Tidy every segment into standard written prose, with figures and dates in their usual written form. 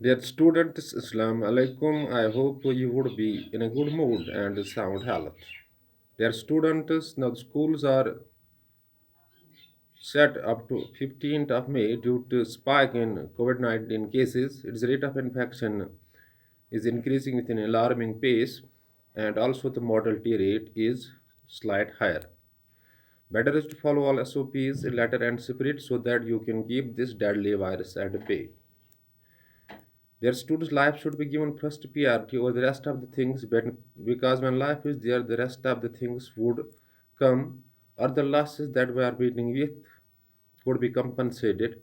Dear students, Assalamu alaikum. I hope you would be in a good mood and sound health. Dear students, now schools are set up to 15th of May due to spike in COVID-19 cases. Its rate of infection is increasing with an alarming pace, and also the mortality rate is slight higher. Better is to follow all SOPs, letter and spirit, so that you can keep this deadly virus at bay. Their students' life should be given first priority over the rest of the things, because when life is there, the rest of the things would come, or the losses that we are dealing with would be compensated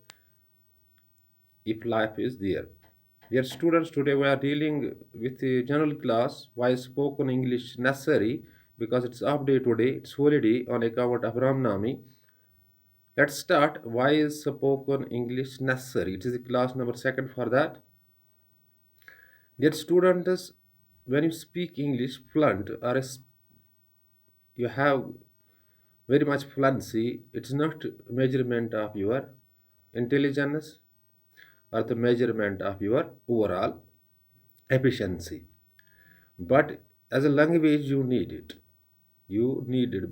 if life is there. Dear students, today we are dealing with the general class. Why is spoken English necessary? Because it's off day today, it's holiday on account of Ramnami. Let's start. Why is spoken English necessary? It is the class number second for that. Dear students, when you speak English fluent or you have very much fluency, it's not measurement of your intelligence or the measurement of your overall efficiency. But as a language, you need it. You need it.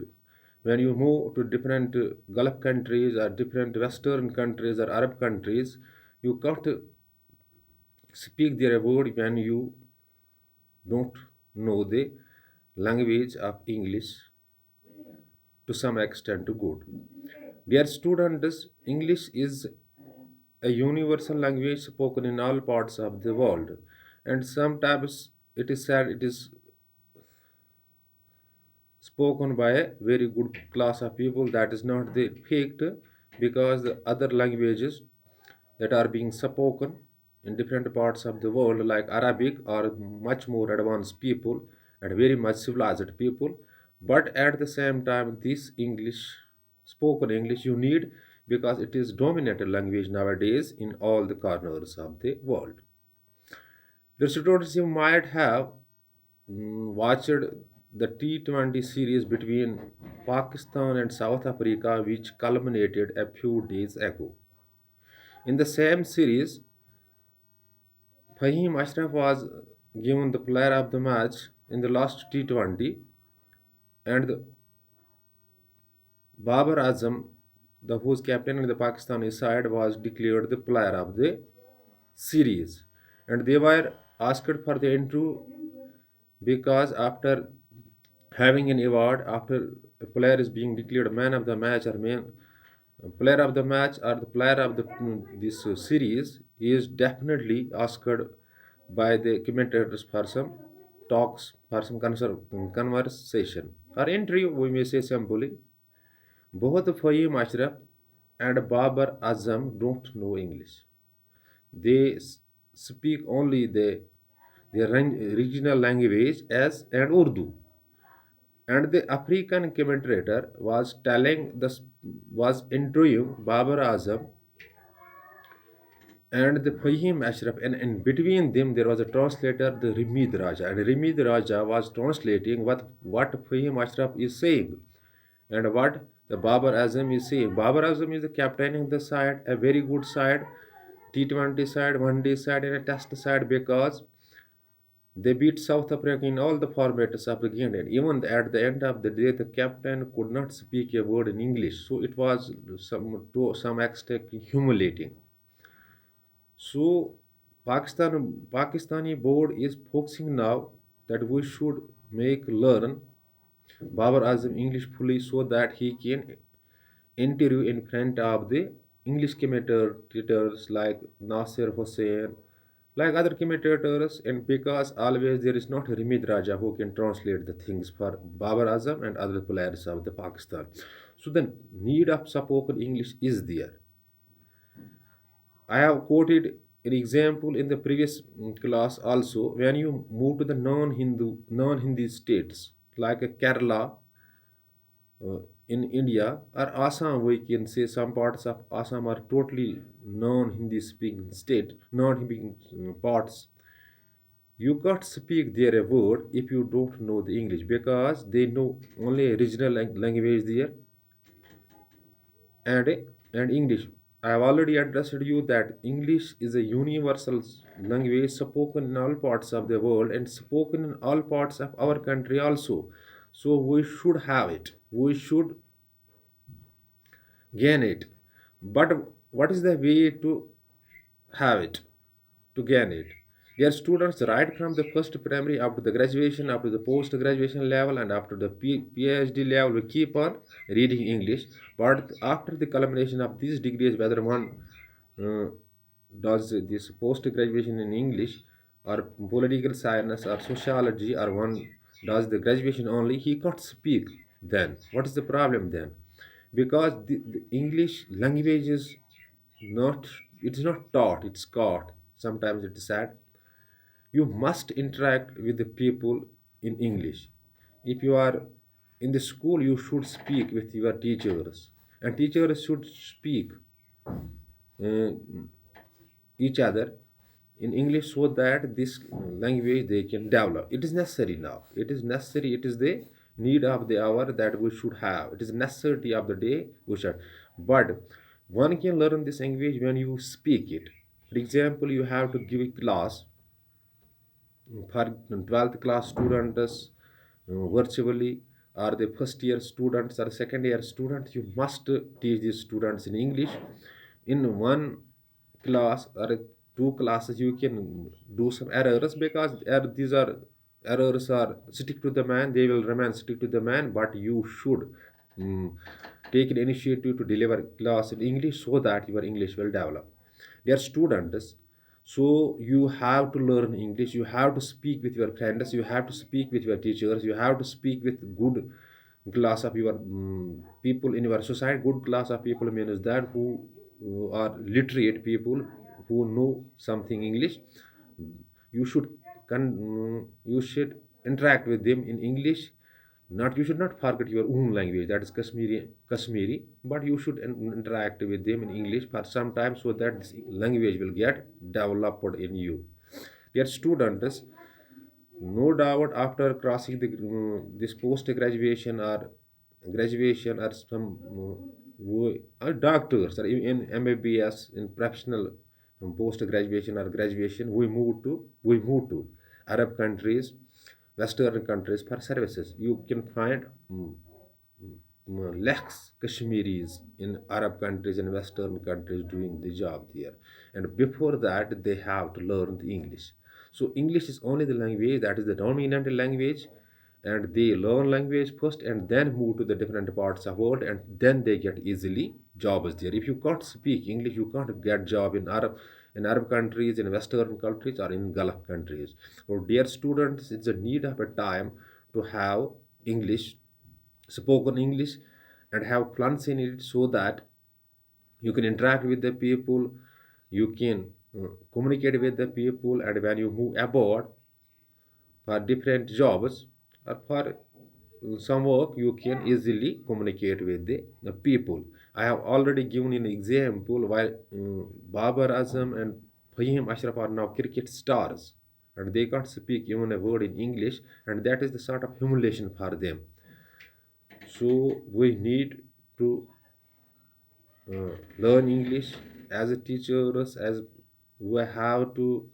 When you move to different Gulf countries or different Western countries or Arab countries, you can't speak their word when you don't know the language of English to some extent good. Dear students, English is a universal language spoken in all parts of the world, and sometimes it is said it is spoken by a very good class of people. That is not the fact, because the other languages that are being spoken in different parts of the world, like Arabic, are much more advanced people and very much civilized people. But at the same time, this English, spoken English, you need, because it is dominant language nowadays in all the corners of the world. The students, you might have watched the T20 series between Pakistan and South Africa, which culminated a few days ago. In the same series, Fahim Ashraf was given the player of the match in the last T20, and Babar Azam, the whose captain in the Pakistani side, was declared the player of the series. And they were asked for the interview, because after having an award, after a player is being declared man of the match or man player of the match or the player of the this series, he is definitely asked by the commentators for some talks, for some conversation or interview, we may say simply. Both Fahim Ashraf and Babar Azam don't know English. They speak only their regional language as and Urdu. And the African commentator was telling the was interviewing Babar Azam and the Fahim Ashraf, and in between them there was a translator, the Rimid Raja, and Rimid Raja was translating what Fahim Ashraf is saying and what the Babar Azam is saying. Babar Azam is the captaining the side, a very good side, T20 side, 1-day side, and a test side, because they beat South Africa in all the formats of the game, and even at the end of the day, the captain could not speak a word in English. So it was to some extent humiliating. So Pakistani board is focusing now that we should make learn Babar Azam English fully, so that he can interview in front of the English commentators like Nasir Hussain, like other commentators, and because always there is not Rimid Raja who can translate the things for Babar Azam and other players of the Pakistan. So the need of spoken English is there. I have quoted an example in the previous class also. When you move to the non-Hindi states like Kerala, in India or Assam, we can say some parts of Assam are totally non-Hindi speaking state, non-Hindi parts. You can't speak there a word if you don't know the English, because they know only regional language there and and English. I have already addressed you that English is a universal language spoken in all parts of the world and spoken in all parts of our country also. So we should have it. We should gain it. But what is the way to have it, to gain it? Their students, right from the first primary up to the graduation, up to the post graduation level, and up to the PhD level, will keep on reading English. But after the culmination of these degrees, whether one uh, does this post graduation in English or political science or sociology, or one does the graduation only, he can't speak. Then what is the problem then? Because the English language is not, it's not taught, it's caught. Sometimes it's sad. You must interact with the people in English. If you are in the school, you should speak with your teachers, and teachers should speak uh, each other in English so that this language they can develop. It is necessary now. It is necessary. It is the need of the hour that we should have. It is necessity of the day we should. But one can learn this language when you speak it. For example, you have to give a class for 12th class students virtually, or the first year students or second year students. You must teach these students in English. In one class or two classes you can do some errors, because these are errors are stick to the man, they will remain stick to the man. But you should mm, take an initiative to deliver class in English so that your English will develop. They are students, so you have to learn English. You have to speak with your friends, you have to speak with your teachers, you have to speak with good class of your people in your society. Good class of people means that who are literate people, who know something English. You should you should interact with them in English. Not, you should not forget your own language, that is Kashmiri, but you should interact with them in English for some time so that this language will get developed in you. Dear students, no doubt after crossing the this post graduation or graduation, or some or doctors or in MBBS in professional post graduation or graduation, we move to Arab countries, Western countries for services. You can find lakhs Kashmiris in Arab countries and Western countries doing the job there. And before that, they have to learn the English. So English is only the language that is the dominant language, and they learn language first and then move to the different parts of world, and then they get easily jobs there. If you can't speak English, you can't get job in Arab countries, in Western countries, or in Gulf countries. For dear students, it's a need of a time to have English, spoken English, and have plans in it so that you can interact with the people, you can communicate with the people, and when you move abroad for different jobs or for some work, you can easily communicate with the people. I have already given an example while Babar Azam and Fahim Ashraf are now cricket stars, and they can't speak even a word in English, and that is the sort of humiliation for them. So we need to learn English as a teachers, as we have to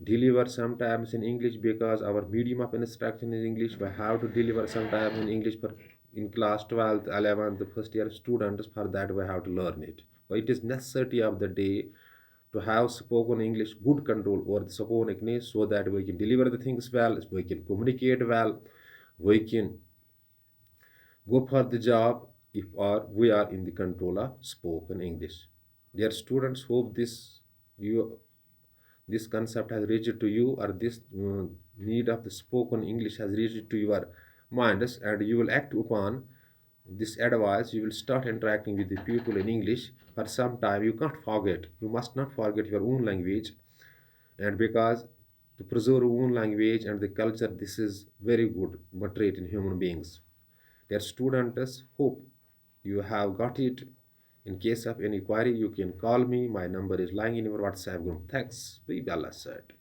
deliver sometimes in English because our medium of instruction is English. We have to deliver sometimes in English for in class 12th, 11th, the first year students. For that we have to learn it. But it is necessity of the day to have spoken English, good control over the spoken English, so that we can deliver the things well, we can communicate well, we can go for the job if we are in the control of spoken English. Dear students, hope this concept has reached to you, or this need of the spoken English has reached to your minds, and you will act upon this advice. You will start interacting with the people in English for some time. You can't forget. You must not forget your own language, and because to preserve your own language and the culture, this is very good trait in human beings. Dear students, hope you have got it. In case of any query, you can call me. My number is lying in your WhatsApp group. Thanks. Be well said.